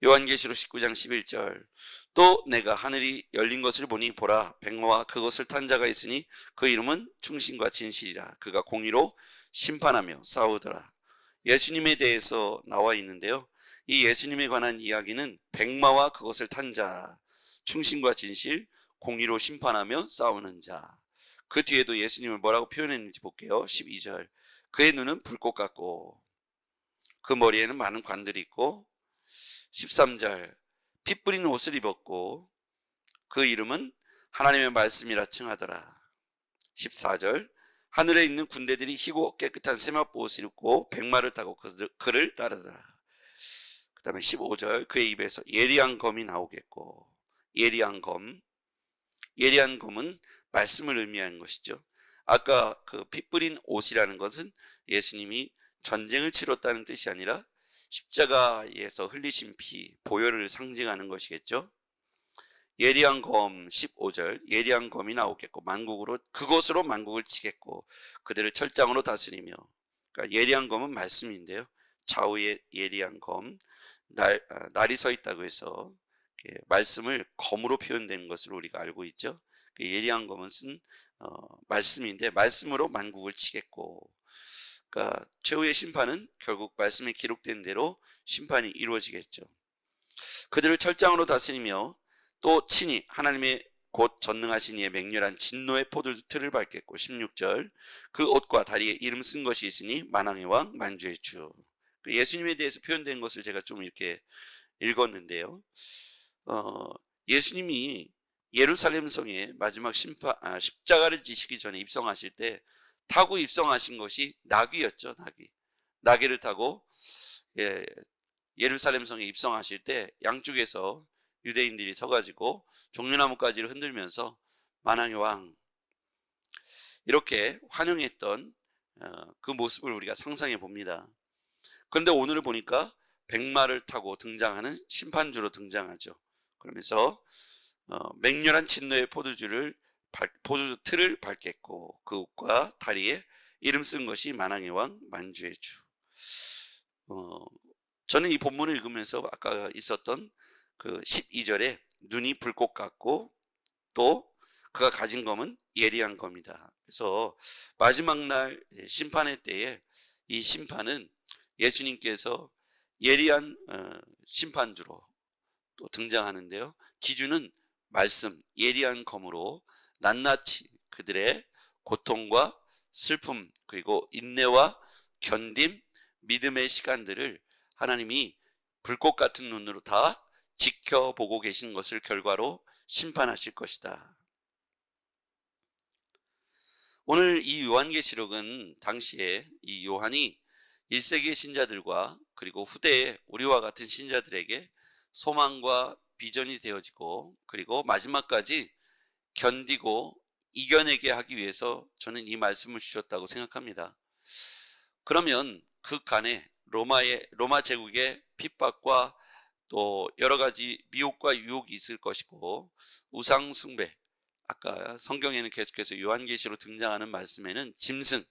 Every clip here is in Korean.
요한계시록 19장 11절 또 내가 하늘이 열린 것을 보니 보라 백마와 그것을 탄 자가 있으니 그 이름은 충신과 진실이라 그가 공의로 심판하며 싸우더라. 예수님에 대해서 나와 있는데요, 이 예수님에 관한 이야기는 백마와 그것을 탄 자, 충신과 진실, 공의로 심판하며 싸우는 자. 그 뒤에도 예수님을 뭐라고 표현했는지 볼게요. 12절 그의 눈은 불꽃 같고 그 머리에는 많은 관들이 있고, 13절 피 뿌린 옷을 입었고 그 이름은 하나님의 말씀이라 칭하더라. 14절 하늘에 있는 군대들이 희고 깨끗한 세마포 옷을 입고 백마를 타고 그를 따르더라. 그 다음에 15절 그의 입에서 예리한 검이 나오겠고, 예리한 검은 말씀을 의미하는 것이죠. 아까 그 피 뿌린 옷이라는 것은 예수님이 전쟁을 치렀다는 뜻이 아니라 십자가에서 흘리신 피, 보혈을 상징하는 것이겠죠. 예리한 검, 15절 예리한 검이 나오겠고 그것으로 만국을 치겠고 그들을 철장으로 다스리며. 그러니까 예리한 검은 말씀인데요, 좌우에 예리한 검, 날이 서 있다고 해서 말씀을 검으로 표현된 것으로 우리가 알고 있죠. 그 예리한 검은 말씀인데 말씀으로 만국을 치겠고, 그러니까 최후의 심판은 결국 말씀에 기록된 대로 심판이 이루어지겠죠. 그들을 철장으로 다스리며 또 친히 하나님의 곧 전능하신 이의 맹렬한 진노의 포도틀을 밟겠고, 16절 그 옷과 다리에 이름 쓴 것이 있으니 만왕의 왕 만주의 주. 예수님에 대해서 표현된 것을 제가 좀 이렇게 읽었는데요, 예수님이 예루살렘 성에 마지막 십자가를 지시기 전에 입성하실 때 타고 입성하신 것이 나귀였죠. 나귀를 타고 예루살렘 성에 입성하실 때 양쪽에서 유대인들이 서가지고 종려나무가지를 흔들면서 만왕의 왕 이렇게 환영했던 그 모습을 우리가 상상해 봅니다. 그런데 오늘을 보니까 백마를 타고 등장하는 심판주로 등장하죠. 그러면서 맹렬한 진노의 포도주틀을 밟겠고 그 옷과 다리에 이름 쓴 것이 만왕의 왕 만주의 주. 저는 이 본문을 읽으면서 아까 있었던 그 12절에 눈이 불꽃 같고 또 그가 가진 검은 예리한 검이다. 그래서 마지막 날 심판의 때에 이 심판은 예수님께서 예리한 심판주로 또 등장하는데요, 기준은 말씀, 예리한 검으로 낱낱이 그들의 고통과 슬픔 그리고 인내와 견딤, 믿음의 시간들을 하나님이 불꽃 같은 눈으로 다 지켜보고 계신 것을 결과로 심판하실 것이다. 오늘 이 요한계시록은 당시에 이 요한이 1세기의 신자들과 그리고 후대의 우리와 같은 신자들에게 소망과 비전이 되어지고 그리고 마지막까지 견디고 이겨내게 하기 위해서 저는 이 말씀을 주셨다고 생각합니다. 그러면 그 간에 로마 제국의 핍박과 또 여러 가지 미혹과 유혹이 있을 것이고, 우상 숭배, 아까 성경에는 계속해서 요한계시로 등장하는 말씀에는 짐승,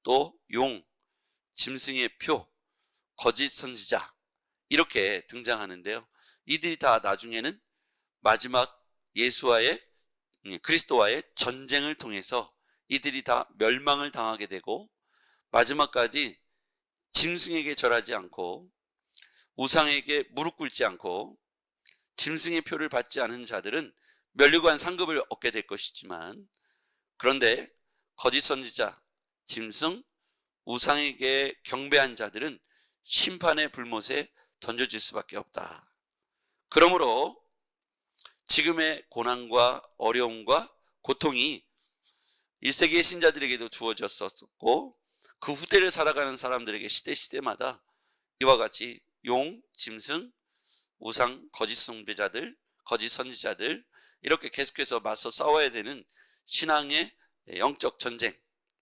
또 용, 짐승의 표, 거짓 선지자 이렇게 등장하는데요, 이들이 다 나중에는 마지막 그리스도와의 전쟁을 통해서 이들이 다 멸망을 당하게 되고, 마지막까지 짐승에게 절하지 않고 우상에게 무릎 꿇지 않고 짐승의 표를 받지 않은 자들은 멸류관 상급을 얻게 될 것이지만, 그런데 거짓 선지자, 짐승, 우상에게 경배한 자들은 심판의 불못에 던져질 수밖에 없다. 그러므로 지금의 고난과 어려움과 고통이 1세기의 신자들에게도 주어졌었고 그 후대를 살아가는 사람들에게 시대마다 이와 같이 용, 짐승, 우상, 거짓 숭배자들, 거짓 선지자들 이렇게 계속해서 맞서 싸워야 되는 신앙의 영적 전쟁,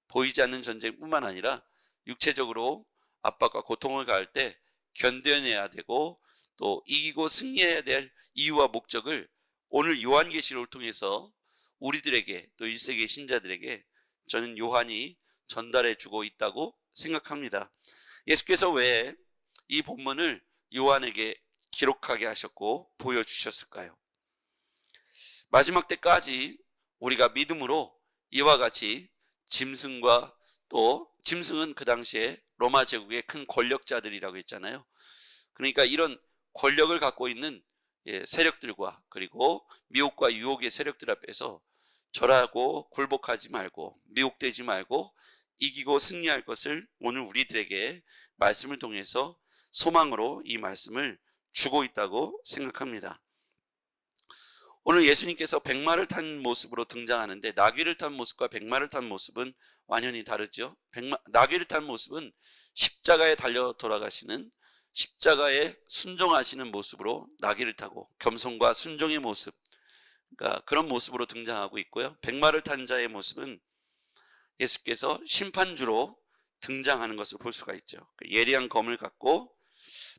보이지 않는 전쟁뿐만 아니라 육체적으로 압박과 고통을 가할 때 견뎌내야 되고 또 이기고 승리해야 될 이유와 목적을 오늘 요한계시록을 통해서 우리들에게 또 1세기 신자들에게 저는 요한이 전달해 주고 있다고 생각합니다. 예수께서 왜 이 본문을 요한에게 기록하게 하셨고 보여주셨을까요? 마지막 때까지 우리가 믿음으로 이와 같이 짐승과, 또 짐승은 그 당시에 로마 제국의 큰 권력자들이라고 했잖아요. 그러니까 이런 권력을 갖고 있는 세력들과, 그리고 미혹과 유혹의 세력들 앞에서 절하고 굴복하지 말고 미혹되지 말고 이기고 승리할 것을 오늘 우리들에게 말씀을 통해서 소망으로 이 말씀을 주고 있다고 생각합니다. 오늘 예수님께서 백마를 탄 모습으로 등장하는데, 나귀를 탄 모습과 백마를 탄 모습은 완전히 다르죠. 나귀를 탄 모습은 십자가에 달려 돌아가시는, 십자가에 순종하시는 모습으로 나귀를 타고 겸손과 순종의 모습, 그러니까 그런 모습으로 등장하고 있고요. 백마를 탄 자의 모습은 예수께서 심판주로 등장하는 것을 볼 수가 있죠. 예리한 검을 갖고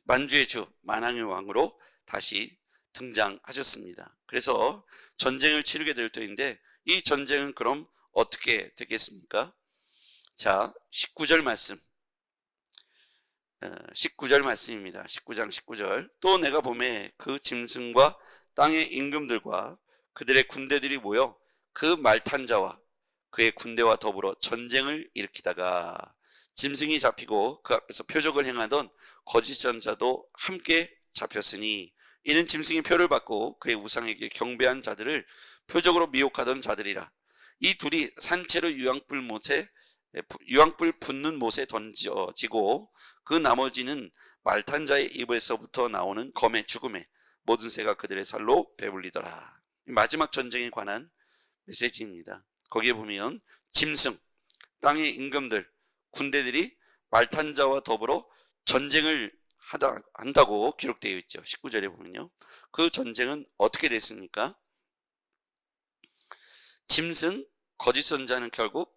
만주의 주, 만왕의 왕으로 다시 등장하셨습니다. 그래서 전쟁을 치르게 될 터인데, 이 전쟁은 그럼 어떻게 되겠습니까? 자, 19절 말씀, 19절 말씀입니다. 19장 19절. 또 내가 보매 그 짐승과 땅의 임금들과 그들의 군대들이 모여 그 말탄 자와 그의 군대와 더불어 전쟁을 일으키다가 짐승이 잡히고 그 앞에서 표적을 행하던 거짓 선자도 함께 잡혔으니, 이는 짐승이 표를 받고 그의 우상에게 경배한 자들을 표적으로 미혹하던 자들이라. 이 둘이 산채로 유황불 붙는 못에 던져지고 그 나머지는 말탄 자의 입에서부터 나오는 검의 죽음에 모든 새가 그들의 살로 배불리더라. 마지막 전쟁에 관한 메시지입니다. 거기에 보면 짐승, 땅의 임금들, 군대들이 말탄 자와 더불어 전쟁을 한다고 기록되어 있죠. 19절에 보면요. 그 전쟁은 어떻게 됐습니까? 짐승, 거짓 선자는 결국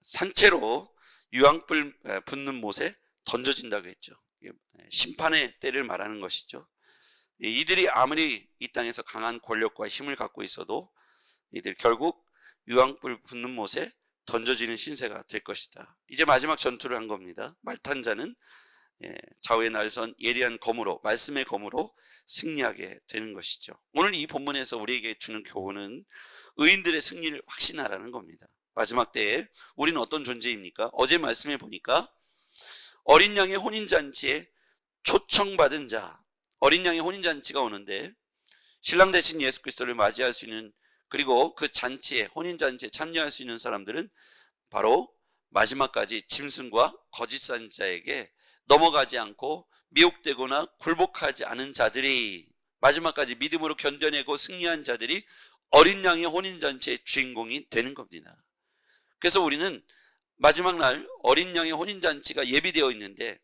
산채로 유황불 붙는 못에 던져진다고 했죠. 심판의 때를 말하는 것이죠. 이들이 아무리 이 땅에서 강한 권력과 힘을 갖고 있어도 이들 결국 유황불 붙는 못에 던져지는 신세가 될 것이다. 이제 마지막 전투를 한 겁니다. 말탄 자는 좌우에 날선 예리한 검으로, 말씀의 검으로 승리하게 되는 것이죠. 오늘 이 본문에서 우리에게 주는 교훈은 의인들의 승리를 확신하라는 겁니다. 마지막 때에 우리는 어떤 존재입니까? 어제 말씀해 보니까 어린 양의 혼인잔치에 초청받은 자, 어린 양의 혼인잔치가 오는데 신랑 대신 예수 그리스도를 맞이할 수 있는, 그리고 그 잔치에, 혼인잔치에 참여할 수 있는 사람들은 바로 마지막까지 짐승과 거짓 선자에게 넘어가지 않고 미혹되거나 굴복하지 않은 자들이, 마지막까지 믿음으로 견뎌내고 승리한 자들이 어린 양의 혼인잔치의 주인공이 되는 겁니다. 그래서 우리는 마지막 날 어린 양의 혼인잔치가 예비되어 있는데,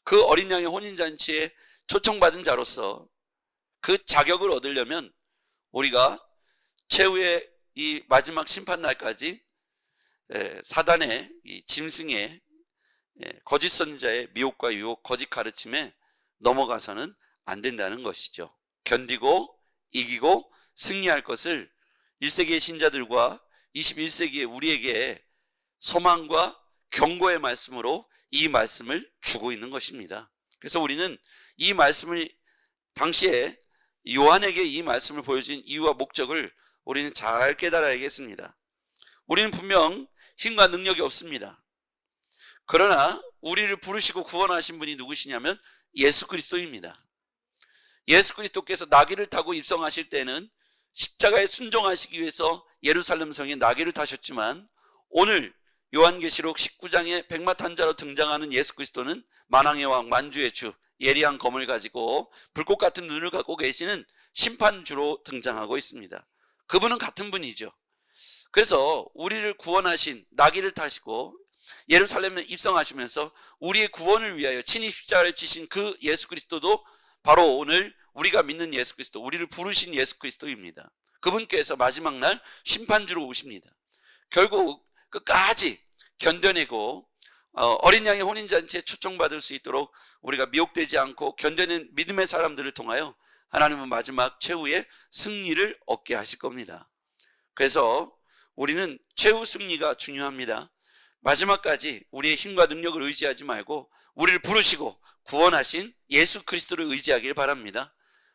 그 어린 양의 혼인잔치에 초청받은 자로서 그 자격을 얻으려면 우리가 최후의 이 마지막 심판 날까지 사단의, 이 짐승의, 거짓 선자의 미혹과 유혹, 거짓 가르침에 넘어가서는 안 된다는 것이죠. 견디고 이기고 승리할 것을 1세기의 신자들과 21세기의 우리에게 소망과 경고의 말씀으로 이 말씀을 주고 있는 것입니다. 그래서 우리는 이 말씀을, 당시에 요한에게 이 말씀을 보여준 이유와 목적을 우리는 잘 깨달아야겠습니다. 우리는 분명 힘과 능력이 없습니다. 그러나 우리를 부르시고 구원하신 분이 누구시냐면 예수 그리스도입니다. 예수 그리스도께서 나귀를 타고 입성하실 때는 십자가에 순종하시기 위해서 예루살렘 성에 나귀를 타셨지만, 오늘 요한계시록 19장에 백마 탄 자로 등장하는 예수 그리스도는 만왕의 왕, 만주의 주, 예리한 검을 가지고 불꽃 같은 눈을 갖고 계시는 심판주로 등장하고 있습니다. 그분은 같은 분이죠. 그래서 우리를 구원하신, 나귀를 타시고 예루살렘에 입성하시면서 우리의 구원을 위하여 친히 십자가를 지신 그 예수 그리스도도 바로 오늘 우리가 믿는 예수 그리스도, 우리를 부르신 예수 그리스도입니다. 그분께서 마지막 날 심판주로 오십니다. 결국 끝까지 견뎌내고 어린 양의 혼인잔치에 초청받을 수 있도록 우리가 미혹되지 않고 견뎌낸 믿음의 사람들을 통하여 하나님은 마지막 최후의 승리를 얻게 하실 겁니다. 그래서 우리는 최후 승리가 중요합니다. 마지막까지 우리의 힘과 능력을 의지하지 말고 우리를 부르시고 구원하신 예수 그리스도를 의지하길 바랍니다.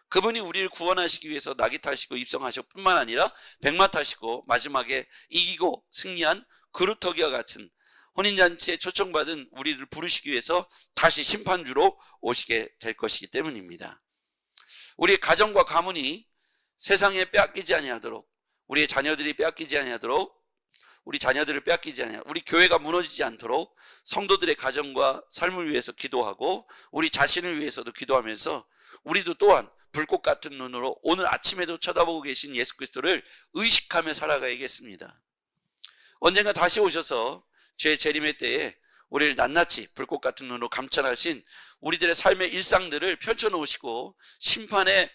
그분이 우리를 구원하시기 위해서 낙이 타시고 입성하셨 뿐만 아니라 백마 타시고 마지막에 이기고 승리한 그루터기와 같은 혼인잔치에 초청받은 우리를 부르시기 위해서 다시 심판주로 오시게 될 것이기 때문입니다. 우리의 가정과 가문이 세상에 빼앗기지 아니하도록, 우리의 자녀들이 빼앗기지 아니하도록, 우리 자녀들을 빼앗기지 아니하도록, 우리 교회가 무너지지 않도록 성도들의 가정과 삶을 위해서 기도하고 우리 자신을 위해서도 기도하면서 우리도 또한 불꽃 같은 눈으로 오늘 아침에도 쳐다보고 계신 예수 그리스도를 의식하며 살아가야겠습니다. 언젠가 다시 오셔서 죄 재림의 때에 우리를 낱낱이 불꽃 같은 눈으로 감찰하신 우리들의 삶의 일상들을 펼쳐놓으시고 심판의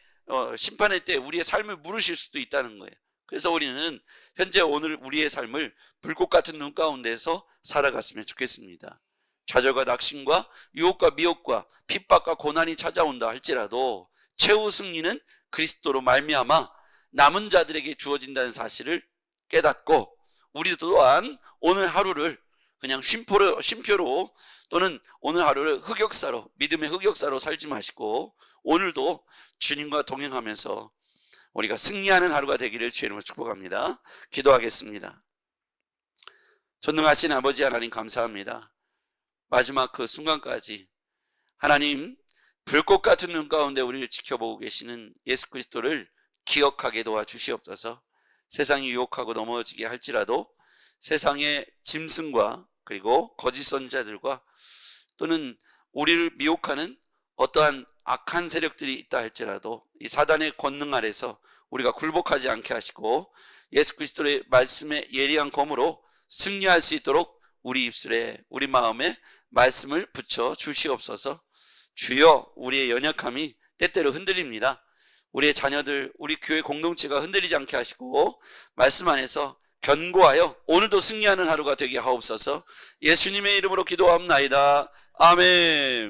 때 우리의 삶을 물으실 수도 있다는 거예요. 그래서 우리는 현재 오늘 우리의 삶을 불꽃 같은 눈 가운데서 살아갔으면 좋겠습니다. 좌절과 낙심과 유혹과 미혹과 핍박과 고난이 찾아온다 할지라도 최후 승리는 그리스도로 말미암아 남은 자들에게 주어진다는 사실을 깨닫고 우리도 또한 오늘 하루를 그냥 쉼표로 또는 오늘 하루를 흑역사로, 믿음의 흑역사로 살지 마시고 오늘도 주님과 동행하면서 우리가 승리하는 하루가 되기를 주의 이름으로 축복합니다. 기도하겠습니다. 전능하신 아버지 하나님 감사합니다. 마지막 그 순간까지 하나님 불꽃 같은 눈 가운데 우리를 지켜보고 계시는 예수 그리스도를 기억하게 도와주시옵소서. 세상이 유혹하고 넘어지게 할지라도 세상의 짐승과 그리고 거짓 선지자들과 또는 우리를 미혹하는 어떠한 악한 세력들이 있다 할지라도 이 사단의 권능 아래서 우리가 굴복하지 않게 하시고 예수 그리스도의 말씀의 예리한 검으로 승리할 수 있도록 우리 입술에 우리 마음에 말씀을 붙여 주시옵소서. 주여, 우리의 연약함이 때때로 흔들립니다. 우리의 자녀들, 우리 교회 공동체가 흔들리지 않게 하시고 말씀 안에서 견고하여 오늘도 승리하는 하루가 되게 하옵소서. 예수님의 이름으로 기도합나이다. 아멘.